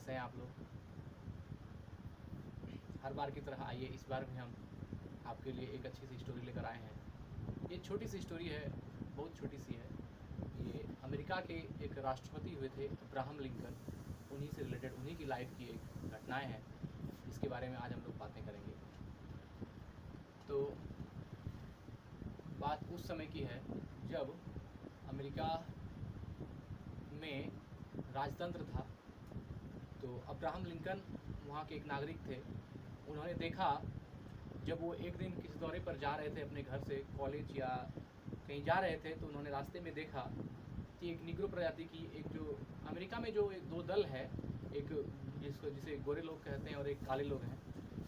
कैसे हैं आप लोग? हर बार की तरह आइए इस बार भी हम आपके लिए एक अच्छी सी स्टोरी लेकर आए हैं। ये छोटी सी स्टोरी है, बहुत छोटी सी है। ये अमेरिका के एक राष्ट्रपति हुए थे अब्राहम लिंकन, उन्हीं से रिलेटेड उन्हीं की लाइफ की एक घटनाएं हैं, इसके बारे में आज हम लोग बातें करेंगे। तो बात उस समय की है जब अमेरिका में राजतंत्र था। तो अब्राहम लिंकन वहाँ के एक नागरिक थे। उन्होंने देखा, जब वो एक दिन किसी दौरे पर जा रहे थे अपने घर से कॉलेज या कहीं जा रहे थे, तो उन्होंने रास्ते में देखा कि एक निग्रो प्रजाति की एक जो अमेरिका में जो एक दो दल है, एक जिसे गोरे लोग कहते हैं और एक काले लोग हैं।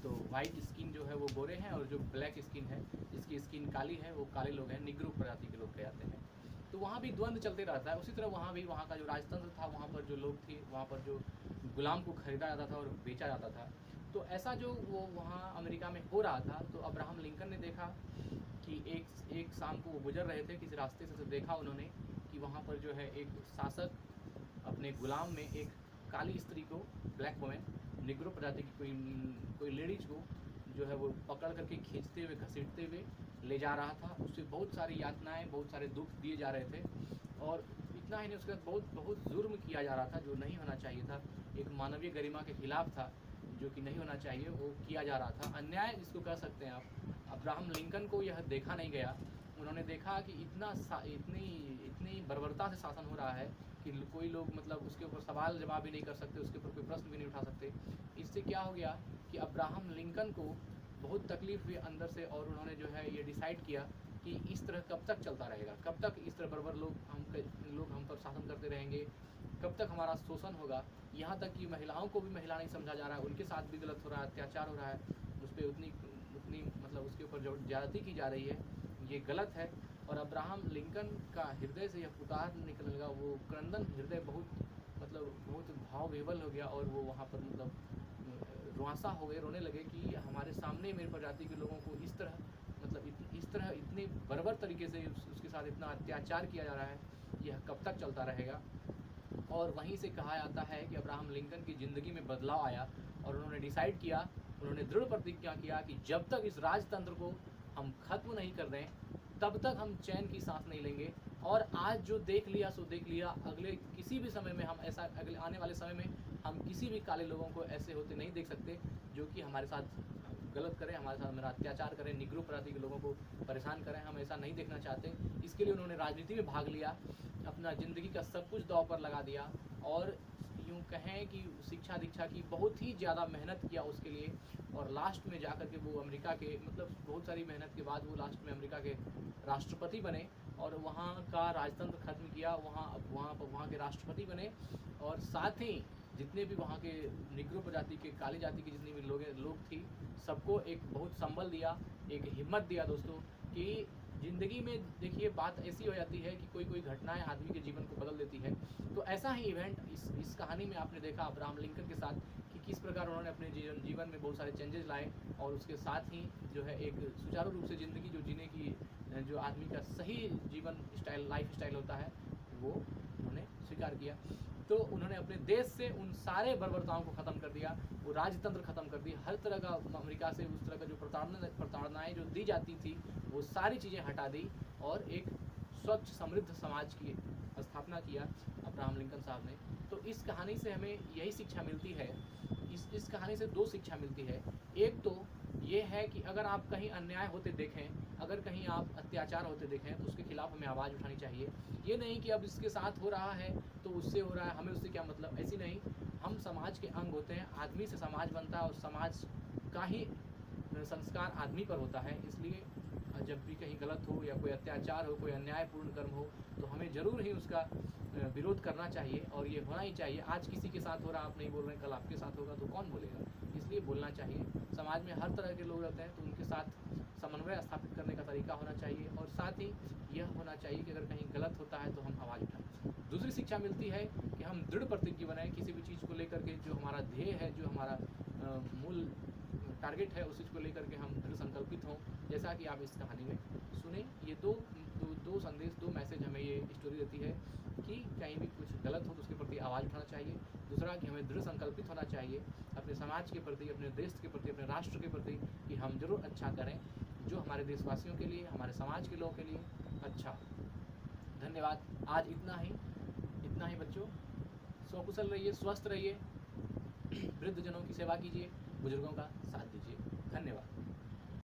तो वाइट स्किन जो है वो गोरे हैं और जो ब्लैक स्किन है, जिसकी स्किन काली है, वो काले लोग हैं, निग्रो प्रजाति के लोग कहते हैं। तो वहाँ भी द्वंद्व चलते रहता है। उसी तरह वहाँ भी वहाँ का जो राजतंत्र था, वहाँ पर जो लोग थे, वहाँ पर जो गुलाम को खरीदा जाता था और बेचा जाता था। तो ऐसा जो वो वहाँ अमेरिका में हो रहा था, तो अब्राहम लिंकन ने देखा कि एक शाम को वो गुजर रहे थे किसी रास्ते से, तो देखा उन्होंने कि वहाँ पर जो है एक शासक अपने गुलाम में एक काली स्त्री को, ब्लैक वुमेन, निग्रो प्रजाति की कोई लेडीज को जो है वो पकड़ करके खींचते हुए, घसीटते हुए ले जा रहा था। उससे बहुत सारी यातनाएं, बहुत सारे दुख दिए जा रहे थे। और इतना ही नहीं, उसके बाद बहुत बहुत जुर्म किया जा रहा था जो नहीं होना चाहिए था। एक मानवीय गरिमा के खिलाफ था, जो कि नहीं होना चाहिए, वो किया जा रहा था। अन्याय जिसको कह सकते हैं आप। अब्राहम लिंकन को यह देखा नहीं गया। उन्होंने देखा कि इतनी बर्बरता से शासन हो रहा है कि कोई लोग मतलब उसके ऊपर सवाल जवाब भी नहीं कर सकते, उसके ऊपर कोई प्रश्न भी नहीं उठा सकते। इससे क्या हो गया कि अब्राहम लिंकन को बहुत तकलीफ हुई अंदर से, और उन्होंने जो है ये डिसाइड किया कि इस तरह कब तक चलता रहेगा, कब तक इस तरह बर्बर लोग हम पर शासन करते रहेंगे, कब तक हमारा शोषण होगा। यहाँ तक कि महिलाओं को भी महिला नहीं समझा जा रहा है, उनके साथ भी गलत हो रहा है, अत्याचार हो रहा है, उस पर उतनी मतलब उसके ऊपर जो ज्यादती की जा रही है, ये गलत है। और अब्राहम लिंकन का हृदय से यह पुकार निकलने लगा, वो क्रंदन हृदय बहुत भाव विह्वल हो गया, और वो वहाँ पर मतलब रुआंसा हो गए, रोने लगे कि हमारे सामने मेरी प्रजाति के लोगों को इस तरह इतने बर्बर तरीके से उसके साथ इतना अत्याचार किया जा रहा है, यह कब तक चलता रहेगा। और वहीं से कहा जाता है कि अब्राहम लिंकन की ज़िंदगी में बदलाव आया, और उन्होंने डिसाइड किया, उन्होंने दृढ़ प्रतिज्ञा किया कि जब तक इस राजतंत्र को हम खत्म नहीं कर दें, तब तक हम चैन की सांस नहीं लेंगे। और आज जो देख लिया सो देख लिया, अगले किसी भी समय में हम ऐसा, अगले आने वाले समय में हम किसी भी काले लोगों को ऐसे होते नहीं देख सकते जो कि हमारे साथ गलत करें, हमारे साथ मेरा अत्याचार करें, निग्रो प्रजाति के लोगों को परेशान करें। हम ऐसा नहीं देखना चाहते। इसके लिए उन्होंने राजनीति में भाग लिया, अपना ज़िंदगी का सब कुछ दांव पर लगा दिया, और यूँ कहें कि शिक्षा दीक्षा की बहुत ही ज़्यादा मेहनत किया उसके लिए। और लास्ट में जाकर के वो अमेरिका के, मतलब बहुत सारी मेहनत के बाद वो लास्ट में अमेरिका के राष्ट्रपति बने, और वहाँ का राजतंत्र खत्म किया, वहाँ के राष्ट्रपति बने। और साथ ही जितने भी वहाँ के निग्रो प्रजाति के, काली जाति की जितनी भी लोग थी, सबको एक बहुत संबल दिया, एक हिम्मत दिया दोस्तों। कि ज़िंदगी में देखिए बात ऐसी हो जाती है कि कोई घटनाएं आदमी के जीवन को बदल देती है। तो ऐसा ही इवेंट इस कहानी में आपने देखा अब्राहम लिंकन के साथ, कि किस प्रकार उन्होंने अपने जीवन में बहुत सारे चेंजेस लाए, और उसके साथ ही जो है एक सुचारू रूप से ज़िंदगी जो जीने की, जो आदमी का सही जीवन स्टाइल, लाइफ स्टाइल होता है, वो उन्होंने स्वीकार किया। तो उन्होंने अपने देश से उन सारे बर्बरताओं को ख़त्म कर दिया, वो राजतंत्र ख़त्म कर दी, हर तरह का अमेरिका से उस तरह का जो प्रताड़नाएँ जो दी जाती थी, वो सारी चीज़ें हटा दी, और एक स्वच्छ समृद्ध समाज की स्थापना किया अब्राहम लिंकन साहब ने। तो इस कहानी से हमें यही शिक्षा मिलती है, इस कहानी से दो शिक्षा मिलती है। एक तो ये है कि अगर आप कहीं अन्याय होते देखें, अगर कहीं आप अत्याचार होते देखें, तो उसके खिलाफ हमें आवाज़ उठानी चाहिए। ये नहीं कि अब इसके साथ हो रहा है तो उससे हो रहा है, हमें उससे क्या मतलब, ऐसी नहीं। हम समाज के अंग होते हैं, आदमी से समाज बनता है, और समाज का ही संस्कार आदमी पर होता है। इसलिए जब भी कहीं गलत हो, या कोई अत्याचार हो, कोई अन्यायपूर्ण कर्म हो, तो हमें ज़रूर ही उसका विरोध करना चाहिए, और ये होना ही चाहिए। आज किसी के साथ हो रहा, आप नहीं बोल रहे हैं, कल आपके साथ होगा तो कौन बोलेगा। इसलिए बोलना चाहिए। समाज में हर तरह के लोग रहते हैं, तो उनके साथ समन्वय स्थापित करने का तरीका होना चाहिए, और साथ ही यह होना चाहिए कि अगर कहीं गलत होता है तो हम आवाज़ उठाएं। दूसरी शिक्षा मिलती है कि हम दृढ़ प्रतिज्ञ बनाएं किसी भी चीज़ को लेकर के, जो हमारा ध्येय है, जो हमारा मूल टारगेट है, उस चीज़ को लेकर के हम दृढ़ संकल्पित हों। जैसा कि आप इस कहानी में सुने, ये दो संदेश, दो मैसेज हमें ये स्टोरी देती है कि कहीं भी कुछ गलत हो तो उसके प्रति आवाज़ उठाना चाहिए, दूसरा कि हमें दृढ़ संकल्पित होना चाहिए अपने समाज के प्रति, अपने देश के प्रति, अपने राष्ट्र के प्रति कि हम जरूर अच्छा करें जो हमारे देशवासियों के लिए, हमारे समाज के लोगों के लिए अच्छा। धन्यवाद। आज इतना ही बच्चों। स्वकुशल रहिए, स्वस्थ रहिए, वृद्धजनों की सेवा कीजिए, बुजुर्गों का साथ दीजिए। धन्यवाद।